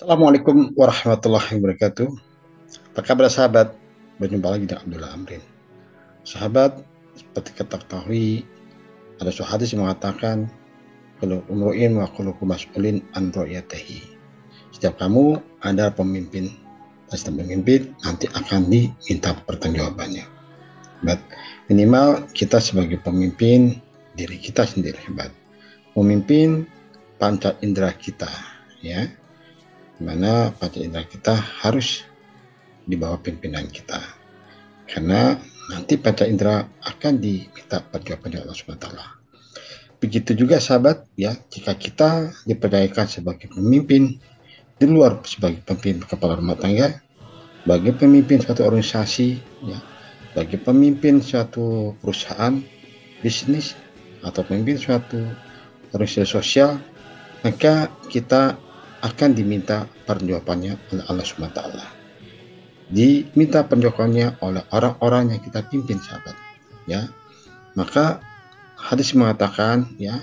Assalamualaikum warahmatullahi wabarakatuh. Apa kabar sahabat? Berjumpa lagi dengan Abdullah Amrin. Sahabat, seperti kita ketahui, ada sebuah hadis yang mengatakan, "Kullu umru'in wa kullukum mas'ulin an ra'iyatihi." Setiap kamu ada pemimpin, dan setiap pemimpin nanti akan diminta pertanggungjawabannya. Sahabat, minimal kita sebagai pemimpin diri kita sendiri, sahabat. Memimpin panca indera kita, ya. Dimana panca indera kita harus di bawah pimpinan kita, karena nanti panca indera akan diminta pertanggungjawaban oleh Allah SWT. Begitu juga sahabat, ya, jika kita dipercayakan sebagai pemimpin di luar sebagai pemimpin kepala rumah tangga, sebagai pemimpin suatu organisasi, ya, sebagai pemimpin suatu perusahaan bisnis atau pemimpin suatu organisasi sosial, maka kita akan diminta pertanggungjawabannya oleh Allah SWT. Diminta penjokonya oleh orang-orang yang kita pimpin, sahabat, ya. Maka hadis mengatakan, ya,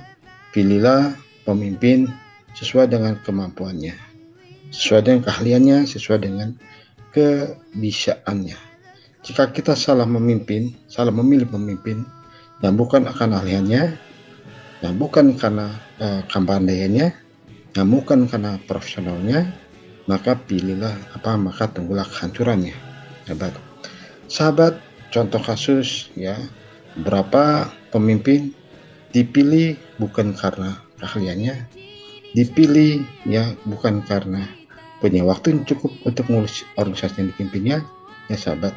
pilihlah pemimpin sesuai dengan kemampuannya, sesuai dengan keahliannya, sesuai dengan kebisaannya. Jika kita salah memimpin, salah memilih pemimpin yang bukan akan ahliannya, yang bukan karena kepandaiannya, yang bukan karena profesionalnya, maka tunggulah kehancurannya, sahabat. Contoh kasus, ya, berapa pemimpin dipilih bukan karena keahliannya, dipilih, ya, bukan karena punya waktu yang cukup untuk mengurus organisasi yang dipimpinnya, ya sahabat.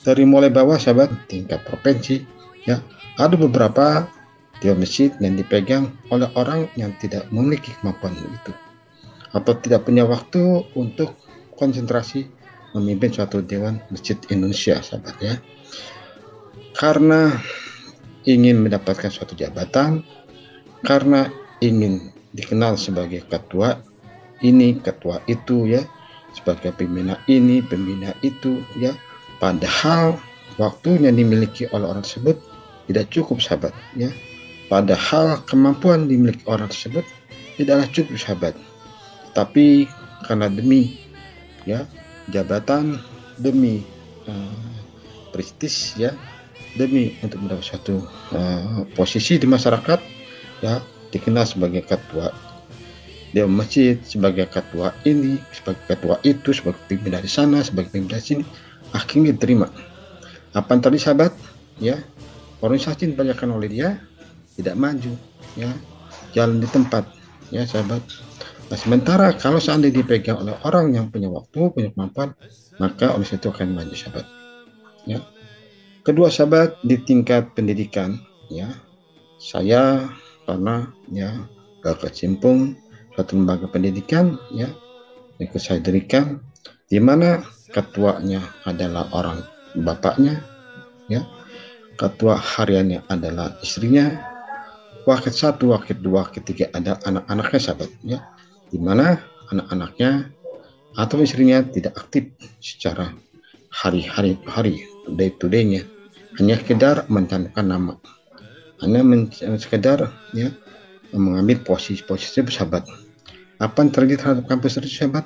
Dari mulai bawah, sahabat, tingkat provinsi, ya, ada beberapa di masjid yang dipegang oleh orang yang tidak memiliki kemampuan itu, atau tidak punya waktu untuk konsentrasi memimpin suatu dewan masjid Indonesia, sahabat, ya. Karena ingin mendapatkan suatu jabatan, karena ingin dikenal sebagai ketua ini, ketua itu, ya, sebagai pembina ini, pembina itu, ya. Padahal waktu yang dimiliki oleh orang tersebut tidak cukup, sahabat, ya. Padahal kemampuan dimiliki orang tersebut tidaklah cukup, sahabat. Tapi karena demi, ya, jabatan, demi prestis, ya, demi untuk mendapat suatu posisi di masyarakat, ya, dikenal sebagai ketua dewan masjid, sebagai ketua ini, sebagai ketua itu, sebagai pimpinan di sana, sebagai pimpinan di sini, akhirnya diterima. Apa yang terjadi, sahabat? Ya, organisasi dibanyakan oleh dia tidak maju, ya, jalan di tempat, ya sahabat. Nah, sementara kalau seandainya dipegang oleh orang yang punya waktu, punya kemampuan, maka organisasi itu akan maju, sahabat, ya. Kedua, sahabat, di tingkat pendidikan, ya, saya pernah, ya, berkecimpung suatu lembaga pendidikan, ya, yang saya dirikan, di mana ketuanya adalah orang bapaknya, ya, ketua hariannya adalah istrinya, wakil 1, wakil 2, wakil 3 ada anak-anaknya, sahabat, ya, di mana anak-anaknya atau istrinya tidak aktif secara hari day to day-nya, hanya sekedar mencantumkan nama, hanya sekedar, ya, mengambil posisi, sahabat. Apa yang terjadi terhadap kampus tersebut, sahabat?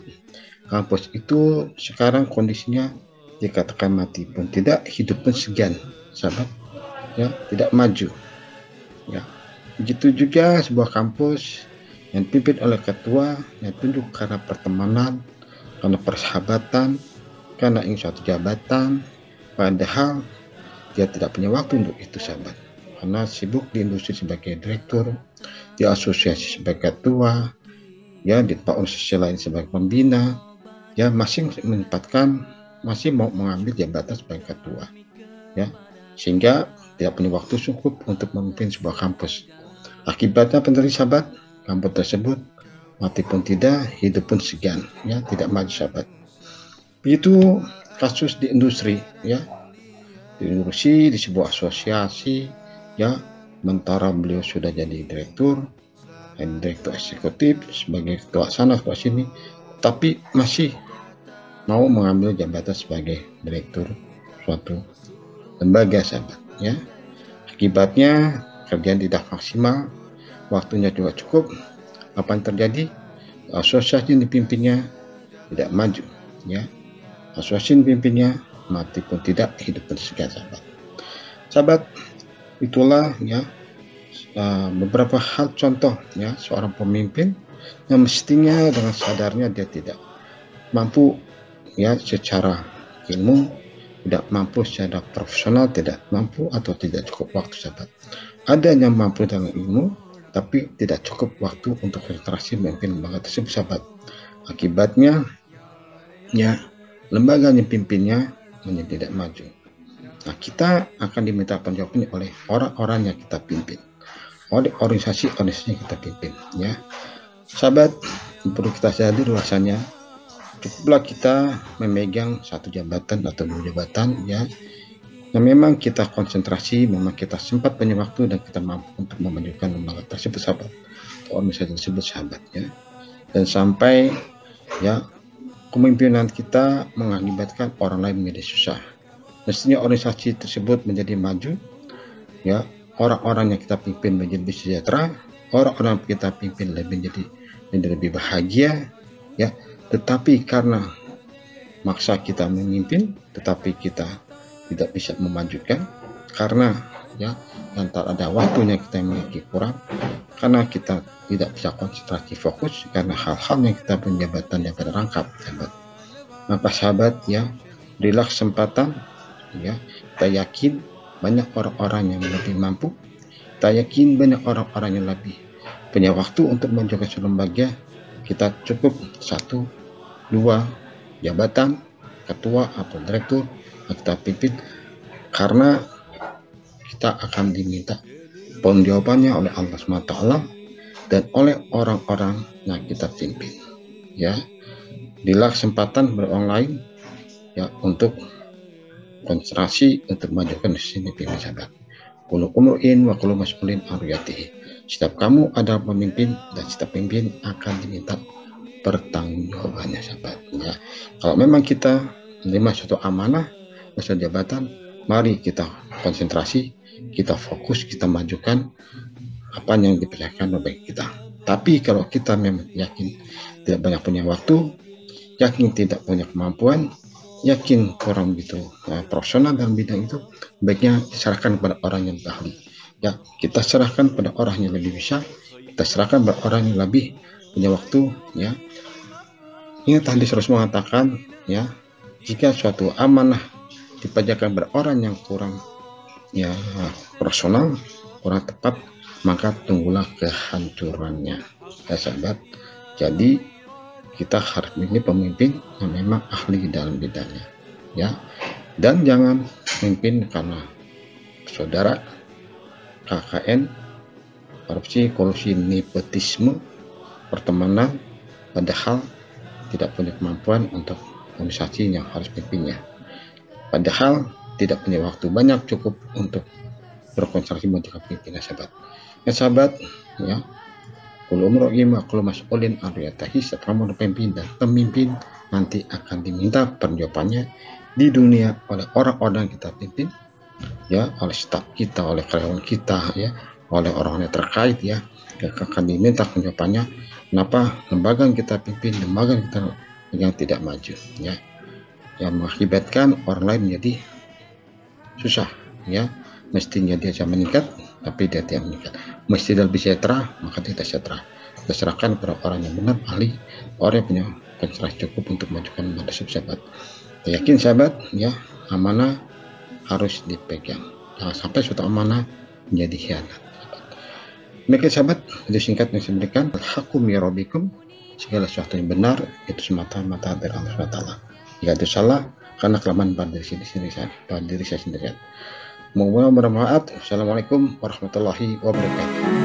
Kampus itu sekarang kondisinya dikatakan mati pun tidak, hidup pun segan, sahabat, ya, tidak maju, ya. Begitu juga sebuah kampus yang dipimpin oleh ketua yang tunjuk karena pertemanan, karena persahabatan, karena ingin suatu jabatan, padahal dia tidak punya waktu untuk itu, sahabat, karena sibuk di industri sebagai direktur, di asosiasi sebagai ketua, ya, di organisasi lain sebagai pembina, ya, masih mau mengambil jabatan sebagai ketua, ya, sehingga tidak punya waktu cukup untuk memimpin sebuah kampus. Akibatnya penderita, sahabat, kampus tersebut mati pun tidak, hidup pun segan, ya, tidak maju, sahabat. Begitu kasus di industri, ya, di industri, di sebuah asosiasi, ya, sementara beliau sudah jadi direktur eksekutif, sebagai ketua sana, ketua sini, tapi masih mau mengambil jabatan sebagai direktur suatu lembaga, sahabat, ya. Akibatnya kerjaan tidak maksimal, waktunya juga cukup. Apa yang terjadi? asosiasi yang dipimpinnya tidak maju, ya. Asosiasi yang dipimpinnya mati pun tidak, hidup pun segan, sahabat. Sahabat, itulah ya beberapa hal contoh ya seorang pemimpin yang mestinya dengan sadarnya dia tidak mampu ya secara ilmu, tidak mampu secara profesional, tidak mampu atau tidak cukup waktu, sahabat. Ada yang mampu dengan ilmu tapi tidak cukup waktu untuk konsentrasi memimpin lembaga tersebut, sahabat. Akibatnya ya lembaga yang pimpinnya menjadi tidak maju. Nah, kita akan diminta penjawabnya oleh orang-orang yang kita pimpin, oleh organisasi-organisasi yang kita pimpin, ya. Sahabat, perlu kita sadari bahwasanya cukuplah kita memegang satu jabatan atau dua jabatan, ya. Nah, memang kita konsentrasi, memang kita sempat punya waktu dan kita mampu untuk memajukan lembaga tersebut, sahabat, atau organisasi tersebut, sahabat, ya. Dan sampai ya kepemimpinan kita mengakibatkan orang lain menjadi susah. Mestinya organisasi tersebut menjadi maju, ya. Orang-orang yang kita pimpin menjadi sejahtera, orang-orang yang kita pimpin menjadi lebih bahagia, ya. Tetapi karena maksa kita memimpin, tetapi kita tidak bisa memajukan karena ya dan tak ada waktunya kita memiliki kurang, karena kita tidak bisa konsentrasi fokus karena hal-hal yang kita punya jabatan yang berangkap, sahabat. Maka sahabat ya, berilah kesempatan ya, kita yakin banyak orang-orang yang lebih mampu, kita yakin banyak orang-orang yang lebih punya waktu untuk menjaga suatu lembaga. Kita cukup 1, 2 jabatan ketua atau direktur yang kita pimpin, karena kita akan diminta penjawabannya oleh Allah SWT dan oleh orang-orang yang kita pimpin, ya. Bila kesempatan berulang lain ya untuk konsentrasi untuk memajukan sini pimpin, sahabat. Kullu umru'in wa kullu mas'ulin an ra'iyatihi. Setiap kamu adalah pemimpin dan setiap pemimpin akan diminta pertanggungjawabannya, sahabat, ya. Kalau memang kita menerima suatu amanah, suatu jabatan, mari kita konsentrasi, kita fokus, kita majukan apa yang dipercayakan oleh kita. Tapi kalau kita memang yakin tidak banyak punya waktu, yakin tidak punya kemampuan, yakin kurang begitu profesional dalam bidang itu, baiknya diserahkan kepada orang yang ahli. Ya, kita serahkan pada orang yang lebih bisa, kita serahkan pada orang yang lebih punya waktu, ya. Ingat hadis Rasul mengatakan, ya, jika suatu amanah dipajakan pada orang yang kurang ya profesional, kurang tepat, maka tunggulah kehancurannya, ya sahabat. Jadi kita harus memilih pemimpin yang memang ahli dalam bidangnya, ya. Dan jangan memimpin karena saudara, KKN, korupsi, kolusi, nepotisme, pertemanan, padahal tidak punya kemampuan untuk organisasi yang harus pimpinnya, padahal tidak punya waktu banyak cukup untuk berkonsentrasi menjaga pimpinan, sahabat. Ya sahabat, ya. Kullu umru'in wa kullu mas'ulin an ra'iyatihi. Setiap kamu pemimpin dan pemimpin nanti akan diminta perjawabannya di dunia oleh orang-orang yang kita pimpin, ya, oleh staf kita, oleh karyawan kita, ya, oleh orang yang terkait, ya, akan diminta penjawabannya kenapa lembaga yang kita pimpin, lembaga yang tidak maju, ya, yang mengakibatkan orang lain menjadi susah, ya. Mestinya dia bisa meningkat tapi dia tidak meningkat, mesti lebih sejahtera maka tidak sejahtera. Kita serahkan pada orang yang benar, ahli, orang yang punya konsentrasi cukup untuk memajukan lembaga tersebut, sahabat. Saya yakin, sahabat, ya, amanah harus dipegang, jangan sampai suatu amanah menjadi khianat, sahabat. Demikian, sahabat, video singkat yang saya berikan. Al-haqqu min rabbikum, segala sesuatu yang benar itu semata-mata dari Allah SWT. Jika itu salah, karena kelemahan pada diri saya sendiri. Mohon bermaaf. Assalamualaikum warahmatullahi wabarakatuh.